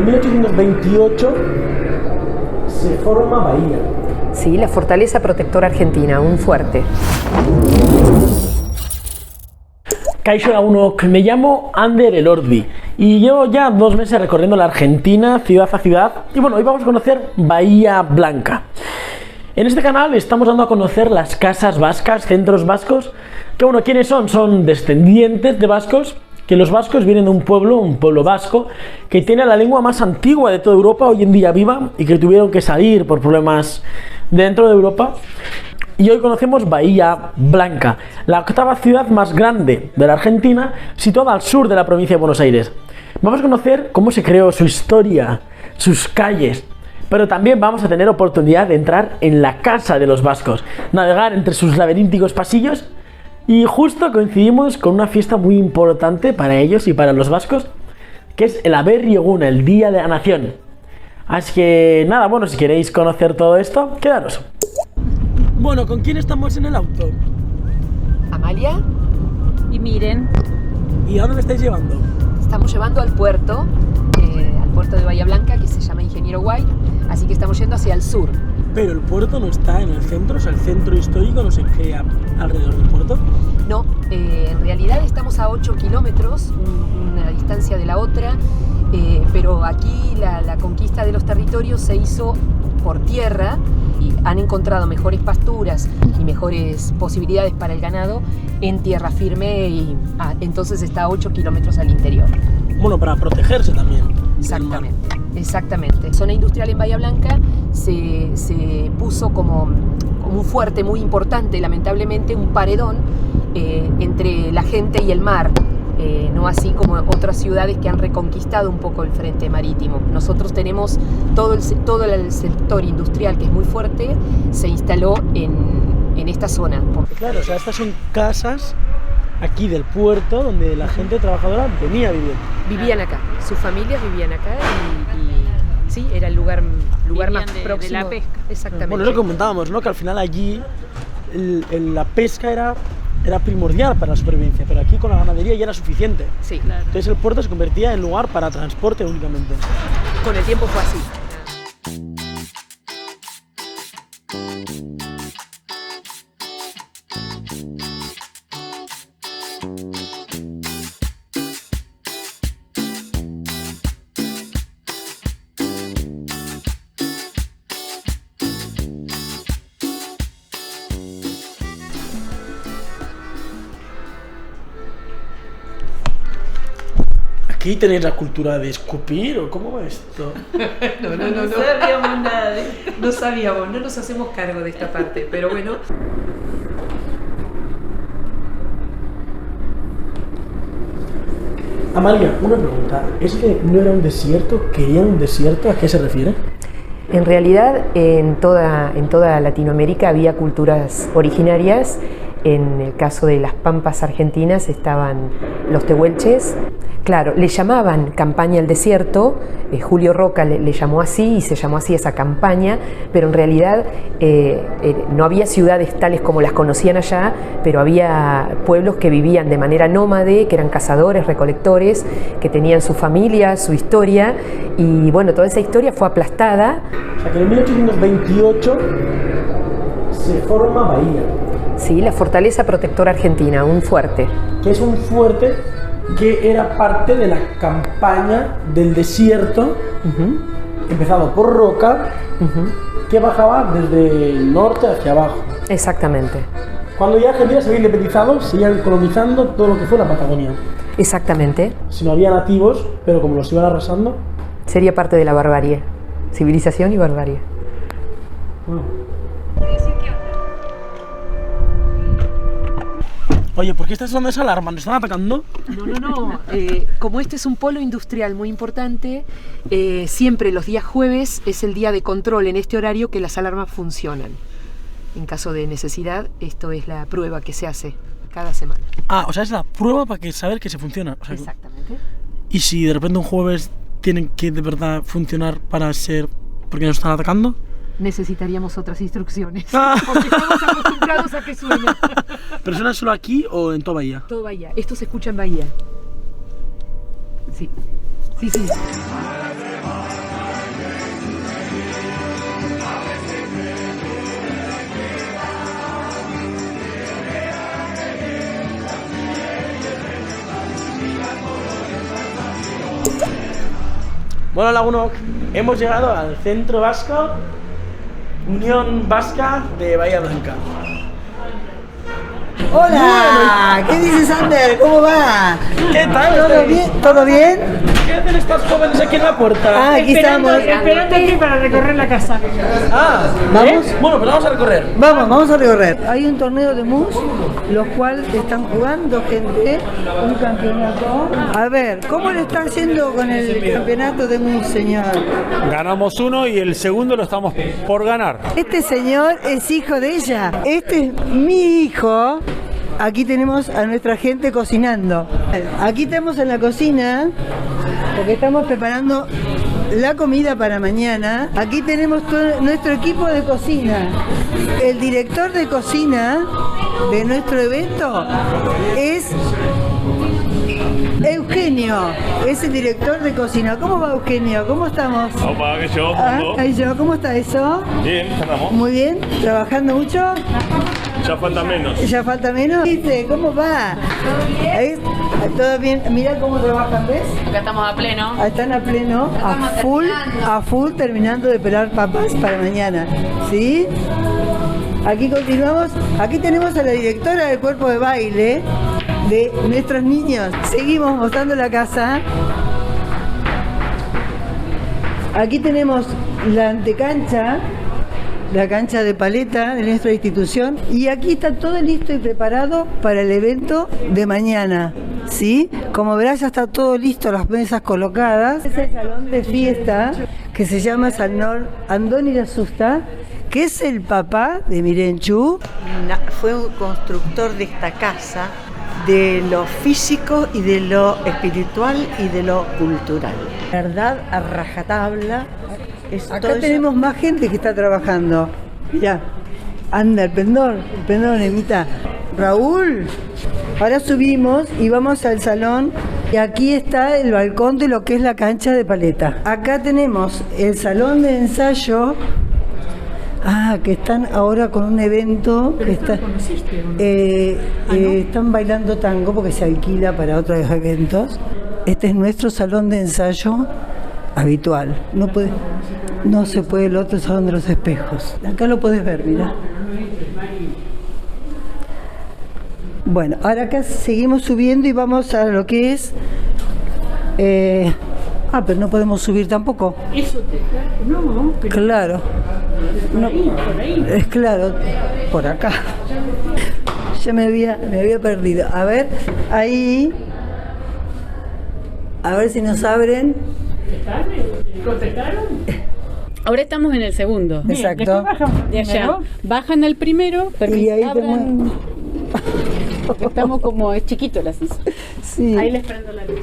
en 1828 se forma Bahía. Sí, la Fortaleza Protectora Argentina, un fuerte. Kaixo Lagunok, me llamo Ander Elordi y llevo ya 2 meses recorriendo la Argentina, ciudad a ciudad, y bueno, hoy vamos a conocer Bahía Blanca. En este canal estamos dando a conocer las casas vascas, centros vascos, que bueno, ¿quiénes son? Son descendientes de vascos, que los vascos vienen de un pueblo vasco, que tiene la lengua más antigua de toda Europa, hoy en día viva, y que tuvieron que salir por problemas dentro de Europa. Y hoy conocemos Bahía Blanca, la 8ª ciudad más grande de la Argentina, situada al sur de la provincia de Buenos Aires. Vamos a conocer cómo se creó, su historia, sus calles, pero también vamos a tener oportunidad de entrar en la casa de los vascos, navegar entre sus laberínticos pasillos, y justo coincidimos con una fiesta muy importante para ellos y para los vascos, que es el Aberri Eguna, el Día de la Nación. Así que nada, bueno, si queréis conocer todo esto, quedaros. Bueno, ¿con quién estamos en el auto? Amalia, Y miren, ¿Y a dónde me estáis llevando? estamos llevando al puerto de Bahía Blanca, que se llama Ingeniero Guay, así que estamos yendo hacia el sur. Pero el puerto no está en el centro, o sea, el centro histórico no se crea alrededor del puerto. No, en realidad estamos a 8 kilómetros, una distancia de la otra, pero aquí la conquista de los territorios se hizo por tierra y han encontrado mejores pasturas y mejores posibilidades para el ganado en tierra firme y entonces está a 8 kilómetros al interior. Bueno, para protegerse también. Exactamente, exactamente. Zona industrial en Bahía Blanca se puso como un fuerte muy importante, lamentablemente un paredón entre la gente y el mar. No así como otras ciudades que han reconquistado un poco el frente marítimo. Nosotros tenemos todo el sector industrial, que es muy fuerte, se instaló en esta zona. Claro, o sea, estas son casas aquí del puerto donde la gente trabajadora venía a vivir. Vivían acá, sus familias vivían acá y sí, era el lugar más próximo de la pesca. Exactamente. Bueno, es lo que comentábamos, ¿no? Que al final allí la pesca era primordial para la supervivencia, pero aquí con la ganadería ya era suficiente. Sí, Claro. Entonces el puerto se convertía en lugar para transporte únicamente. con el tiempo fue así. ¿Aquí tenéis la cultura de escupir o cómo va esto? No sabíamos nada de esto. No sabíamos, no nos hacemos cargo de esta parte, pero bueno. Amalia, una pregunta. ¿Es que no era un desierto? ¿Querían un desierto? ¿A qué se refiere? En realidad, en toda Latinoamérica había culturas originarias. En el caso de las pampas argentinas estaban los tehuelches. Claro, le llamaban campaña al desierto, Julio Roca le llamó así y se llamó así esa campaña, pero en realidad no había ciudades tales como las conocían allá, pero había pueblos que vivían de manera nómade, que eran cazadores, recolectores, que tenían su familia, su historia, y bueno, toda esa historia fue aplastada. O sea, que en 1828 se forma Bahía. Sí, la Fortaleza Protectora Argentina, un fuerte. Que es un fuerte que era parte de la campaña del desierto, empezado por Roca, que bajaba desde el norte hacia abajo. Exactamente. Cuando ya Argentina se había independizado, seguían colonizando todo lo que fue la Patagonia. Exactamente. Si no había nativos, pero como los iban arrasando. Sería parte de la barbarie. Civilización y barbarie. Oye, ¿por qué está sonando esa alarma? ¿Nos están atacando? No. Como este es un polo industrial muy importante, siempre los días jueves es el día de control en este horario que las alarmas funcionan. En caso de necesidad, esto es la prueba que se hace cada semana. Ah, o sea, es la prueba para saber que se funciona. O sea, Exactamente. y si de repente un jueves tienen que de verdad funcionar para ser... ¿Porque nos están atacando? Necesitaríamos otras instrucciones. Ah. Porque estamos acostumbrados a que suene. ¿Pero suena solo aquí o en toda Bahía? Todo Bahía. Esto se escucha en Bahía. Sí. Bueno, lagunok, hemos llegado al Centro Vasco, Unión Vasca de Bahía Blanca. Hola, ¿qué dices, Ander? ¿Cómo va? ¿Qué tal? ¿Todo bien? ¿Todo bien? ¿Qué hacen estas jóvenes aquí en la puerta? Ah, aquí estamos. Esperando aquí para recorrer la casa. Ah, ¿Vamos? Bueno, pues vamos a recorrer. Vamos a recorrer. Hay un torneo de mus, los cuales están jugando gente, un campeonato. A ver, ¿cómo le está haciendo con el campeonato de mus, señor? Ganamos uno y el segundo lo estamos por ganar. Este señor es hijo de ella. Este es mi hijo. Aquí tenemos a nuestra gente cocinando. Aquí estamos en la cocina porque estamos preparando la comida para mañana. Aquí tenemos todo nuestro equipo de cocina. El director de cocina de nuestro evento es Eugenio, es el director de cocina. ¿Cómo va, Eugenio? ¿Cómo estamos? Opa, que yo, ¿Cómo está eso? bien, andamos. Muy bien, ¿trabajando mucho? Ya falta menos. ¿Ya falta menos? ¿Viste? ¿Cómo va? ¿Ahí? ¿Todo bien? Mirá cómo trabajan, ¿ves? Acá estamos a pleno. Están a pleno, a full, terminando de pelar papas para mañana. ¿Sí? Aquí continuamos. Aquí tenemos a la directora del cuerpo de baile de nuestros niños. Seguimos mostrando la casa. Aquí tenemos la antecancha, la cancha de paleta de nuestra institución, y aquí está todo listo y preparado para el evento de mañana, ¿sí? Como verás, ya está todo listo, las mesas colocadas. Es el salón de fiesta que se llama Salón Andoni de Asusta, que es el papá de Mirenchu. Fue un constructor de esta casa, de lo físico y de lo espiritual y de lo cultural. Verdad, a rajatabla. Acá tenemos más gente que está trabajando. Mirá, anda el pendón, Emita. Raúl, ahora subimos y vamos al salón. Y aquí está el balcón de lo que es la cancha de paleta. Acá tenemos el salón de ensayo. Que están ahora con un evento. Están bailando tango porque se alquila para otros eventos. Este es nuestro salón de ensayo habitual. No se puede el otro salón de los espejos. Acá lo puedes ver, mira. Bueno, ahora acá seguimos subiendo y vamos a lo que es... pero no podemos subir tampoco. No, pero Claro. No, por ahí. es claro, por acá. Ya me había perdido. A ver, ahí. A ver si nos abren. ¿Contestaron? Ahora estamos en el segundo. Exacto. Después bajamos De allá. primero. Bajan al primero, Y ahí abran, porque estamos como, es chiquito el ascensor. Sí. Ahí les prendo la luz.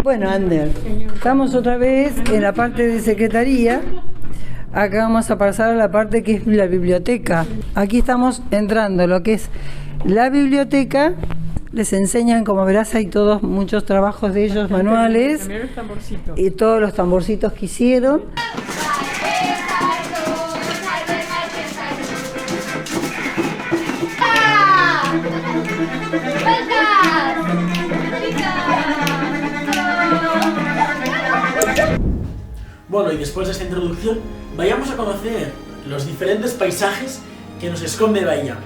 Bueno, Ander, estamos otra vez en la parte de secretaría. Acá vamos a pasar a la parte que es la biblioteca. Aquí estamos entrando lo que es la biblioteca. Les enseñan, como verás, hay todos muchos trabajos de ellos manuales Primero el tamborcito. y todos los tamborcitos que hicieron. Bueno, y después de esta introducción, vayamos a conocer los diferentes paisajes que nos esconde Bahía.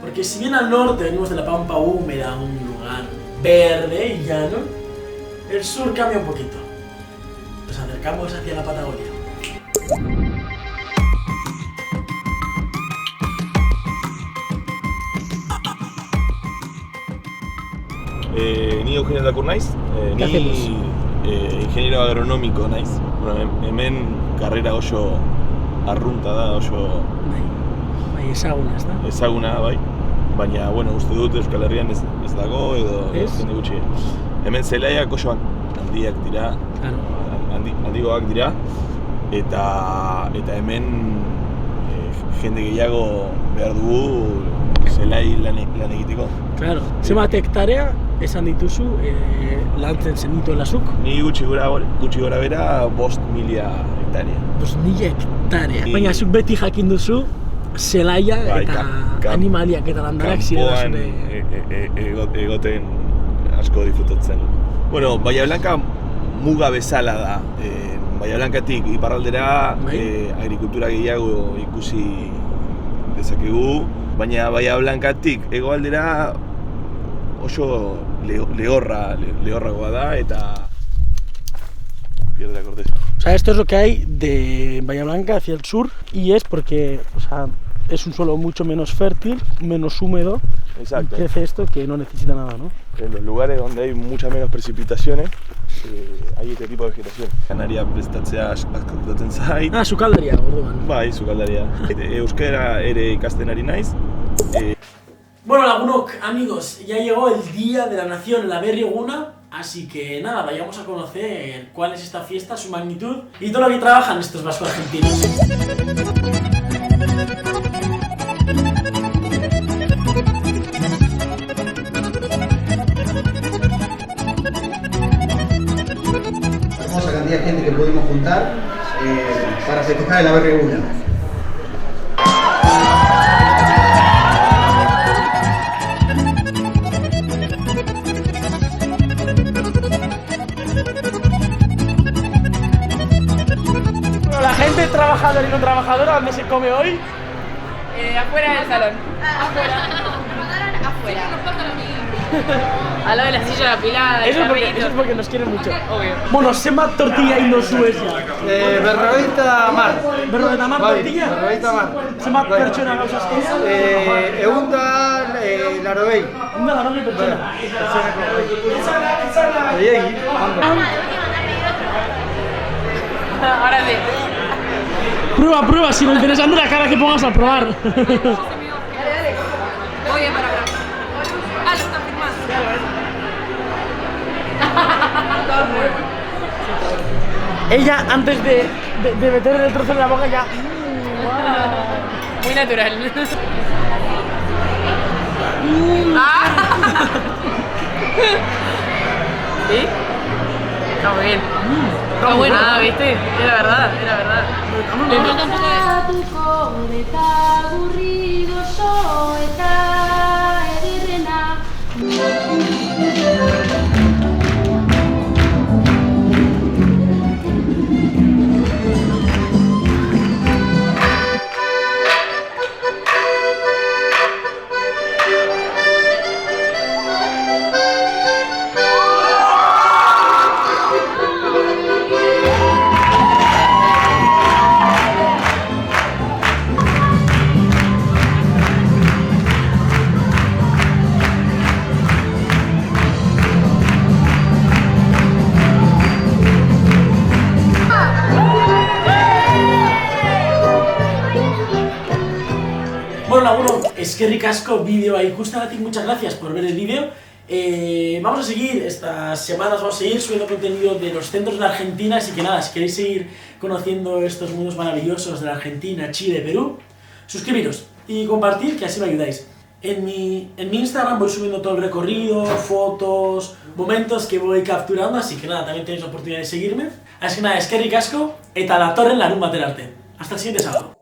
Porque si bien al norte venimos de la pampa húmeda, un lugar verde y llano, el sur cambia un poquito. Nos acercamos hacia la Patagonia. Ni Eugenio Dakur naiz, ¿Qué hacemos? ingeniero agronómico naiz. Bueno, hemen karrera oso arrunta da, oso Bai, ezaguna, ez da? ezaguna bai. Baina, bueno, uste dut Euskal Herrian ez dago edo Ez? jende gutxi. Hemen zelaiak oso handiak dira, Claro. handigoak dira, eta hemen jende gehiago behar dugu zelai lan egiteko. Claro. Zenbat hektarea esan dituzu lantzen zenituela zuk? Ni gutxi gora bera 5.000 hektarea. 5.000 hektarea. Ni- Baina zuk beti jakin duzu zelaia Bai, eta kam- animaliak eta landarak zirela Kanpoan zure... egoten asko disfrutatzen. Bueno, Bahía Blanca muga bezala da. Bahía Blancatik iparraldera agrikultura gehiago ikusi dezakegu, baina Bahía Blancatik hegoaldera oso lehorragoa da eta pierde la corteza. O sea, esto es lo que hay de Bahía Blanca hacia el sur y es porque, o sea, es un suelo mucho menos fértil, menos húmedo. Exacto. Y crece esto que no necesita nada, ¿no? En los lugares donde hay muchas menos precipitaciones hay este tipo de vegetación. Janaria prestatzea asko gustatzen zait. Ah, sukaldaria, orduan. Bai, sukaldaria. Euskera ere ikasten ari naiz. Bueno, Lagunok, amigos, ya llegó el Día de la Nación, la Berri Eguna, así que nada, vayamos a conocer cuál es esta fiesta, su magnitud y todo lo que trabajan estos vascos argentinos. Hermosa cantidad de gente que pudimos juntar para festejar la Berri Eguna. La gente trabajadora y no trabajadora, ¿dónde se come hoy? Afuera del salón. Afuera. Al lado de la silla apilada, Eso es porque nos quieren mucho. Obvio. Bueno, semat tortilla indosuecia. Berrogeita mar. Berrogeita mar tortilla? Berrogeita mar. Semat pertsona gauzaz gehiago? Egunta larogei. Una larogei pertsona. Ahora sí. Prueba, si lo interesante la cara que pongas al probar. Muy bien para acá. Ah, lo están filmando. Ella, antes de meter el trozo en la boca, ya... Muy natural. ¿Sí? Está muy bien. Está bueno. Ah, ¿viste? Era verdad. Bueno, Lagunok, eskerrik asko bideoa ikustagatik, muchas gracias por ver el vídeo. Vamos a seguir, estas semanas vamos a seguir subiendo contenido de los centros de la Argentina, así que nada, si queréis seguir conociendo estos mundos maravillosos de la Argentina, Chile, Perú, suscribiros y compartir, que así me ayudáis. En mi Instagram voy subiendo todo el recorrido, fotos, momentos que voy capturando, así que nada, también tenéis la oportunidad de seguirme. Así que nada, eskerrik asko, eta datorren larun batera arte. Hasta el siguiente sábado.